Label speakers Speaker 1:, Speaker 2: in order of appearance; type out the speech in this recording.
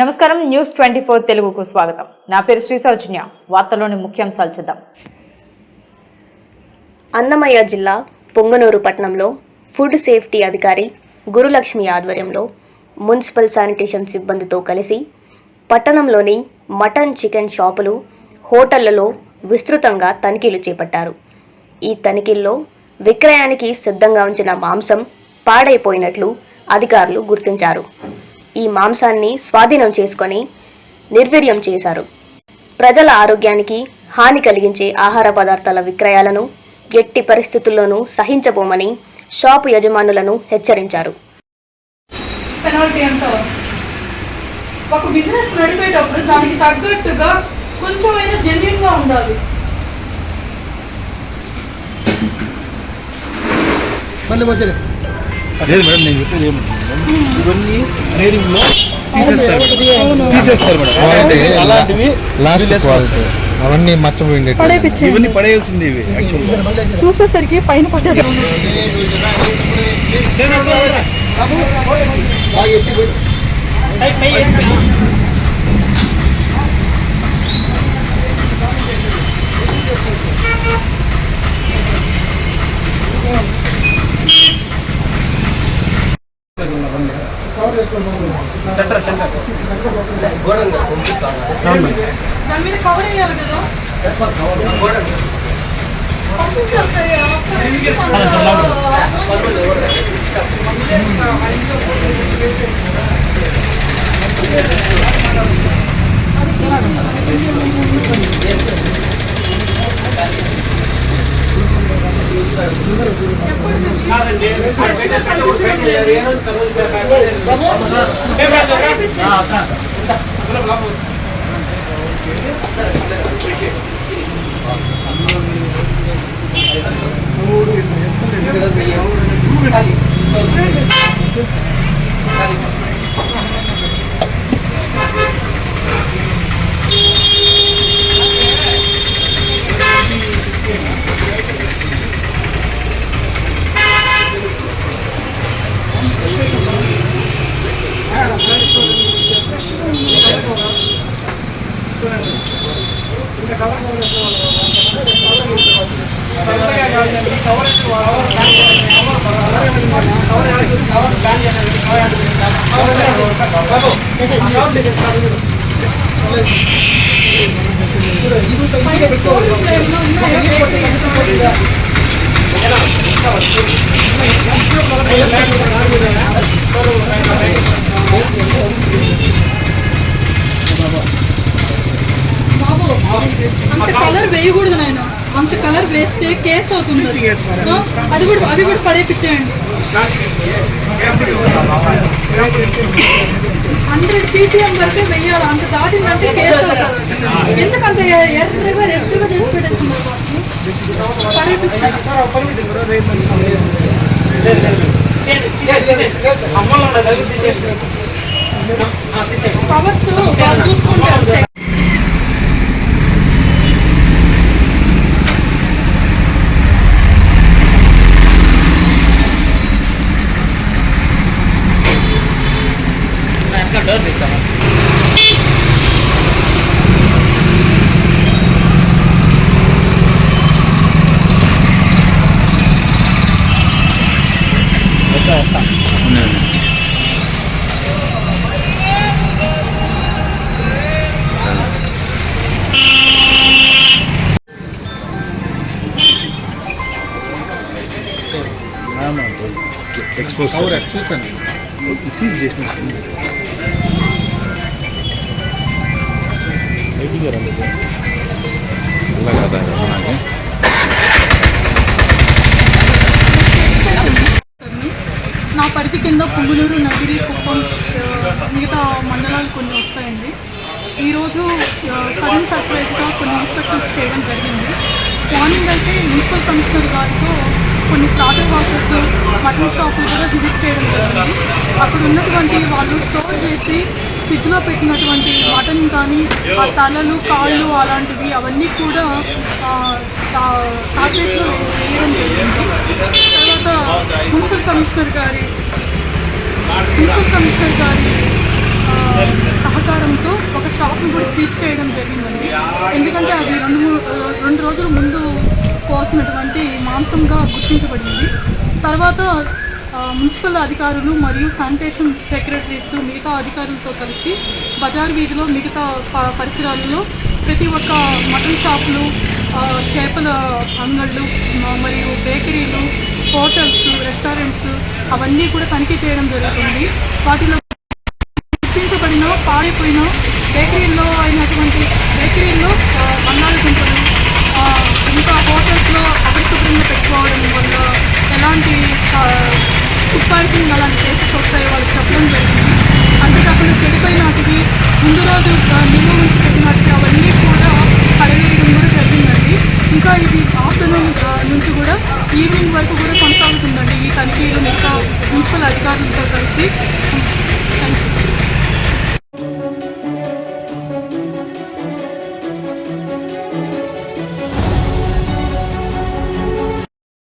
Speaker 1: నమస్కారం న్యూస్ 24 తెలుగుకు స్వాగతం. నా పేరు శ్రీ సౌజన్య. వార్తల్లోని ముఖ్యాంశాలు చూద్దాం.
Speaker 2: అన్నమయ్య జిల్లా పొంగనూరు పట్టణంలో ఫుడ్ సేఫ్టీ అధికారి గురులక్ష్మి ఆధ్వర్యంలో మున్సిపల్ శానిటేషన్ సిబ్బందితో కలిసి పట్టణంలోని మటన్ చికెన్ షాపులు, హోటళ్లలో విస్తృతంగా తనిఖీలు చేపట్టారు. ఈ తనిఖీల్లో విక్రయానికి సిద్ధంగా ఉంచిన మాంసం పాడైపోయినట్లు అధికారులు గుర్తించారు. ఈ మాంసాన్ని స్వాధీనం చేసుకొని నిర్వీర్యం చేశారు. ప్రజల ఆరోగ్యానికి హాని కలిగించే ఆహార పదార్థాల విక్రయాలను ఎట్టి పరిస్థితుల్లోనూ సహించబోమని షాపు యజమానులను హెచ్చరించారు.
Speaker 3: ఒక బిజినెస్ నడిపేటప్పుడు దానికి తగ్గట్టుగా కొంచెమైనా జెన్యూన్ గా ఉండాలి.
Speaker 4: లేదు మేడం, నేను చెప్పేది ఏమంటున్నాను, ఇవన్నీ ట్రేడింగ్లో తీసేస్తారు మేడం. అలాంటివి
Speaker 5: అవన్నీ మర్చిపోయింది,
Speaker 4: ఇవన్నీ పడేయాల్సింది. ఇవి యాక్చువల్గా
Speaker 3: చూసేసరికి పైన పడ్డది. దాని మీద కవర్ వేయాలి కదా, పంపించాలి సరే. అంత కలర్ వేయకూడదు నాయన, అంత కలర్ వేస్తే కేసు అవుతుంది. అది కూడా పడేపించేయండి. 100 ppm వరకే వెయ్యాలి. అంత దాటిందంటే కేసు అవుతుంది. ఎందుకంత ఎర్రగా రెడ్గా చేసి పెట్టేస్తున్నారు. కవర్స్ చూసుకుంటారు.
Speaker 5: చూసాను
Speaker 4: సీల్ చేసిన
Speaker 3: నా పరిధి కింద పొంగునూరు, నగిరి, కుప్పం, మిగతా మండలాలు కొన్ని వస్తాయండి. ఈరోజు సడన్ సర్ప్రైజ్గా కొన్ని ఇన్స్పెక్షన్స్ చేయడం జరిగింది. మార్నింగ్ అయితే మున్సిపల్ కమిషనర్ గారితో కొన్ని స్లాటర్ హౌసెస్, మటన్ షాపులు కూడా విజిట్ చేయడం జరిగింది. అక్కడ ఉన్నటువంటి వాళ్ళు స్టోర్ చేసి ఫ్రిడ్జ్లో పెట్టినటువంటి మటన్ కానీ ఆ తలలు, కాళ్ళు అలాంటివి అవన్నీ కూడా టార్గెట్లో వేయడం జరిగింది. తర్వాత మున్సిపల్ కమిషనర్ గారి సహకారంతో ఒక షాప్ను కూడా సీజ్ చేయడం జరిగిందండి. ఎందుకంటే అది 2 రోజుల ముందు కోసినటువంటి మాంసంగా గుర్తించబడింది. తర్వాత మున్సిపల్ అధికారులు మరియు శానిటేషన్ సెక్రటరీస్ మిగతా అధికారులతో కలిసి బజార్ వీధిలో మిగతా పరిసరాలలో ప్రతి ఒక్క మటన్ షాపులు, చేపల అంగళ్ళు మరియు బేకరీలు, హోటల్స్, రెస్టారెంట్స్ అవన్నీ కూడా తనిఖీ చేయడం జరుగుతుంది. వాటిలో గుర్తించబడిన పాడైపోయిన బేకరీల్లో బంగాళదుంపలు, ఇంకా హోటల్స్లో అపరిశుభ్రంగా పెట్టుకోవడం వల్ల ఎలాంటి ఫుడ్ పాయిజనింగ్ అలాంటి కేసెస్ వస్తాయో వాళ్ళకి చెప్పడం జరిగింది. అంతేకాకుండా చెడిపోయిన వాటికి ముందు రోజు నిల్వ ఉంచి పెట్టినట్టు అవన్నీ కూడా పడవేయడం కూడా జరిగిందండి. ఇంకా ఇది ఆఫ్టర్నూన్ నుంచి కూడా ఈవినింగ్ వరకు కూడా కొనసాగుతుందండి ఈ తనిఖీలు మిగతా మున్సిపల్ అధికారులతో కలిసి. Thank you.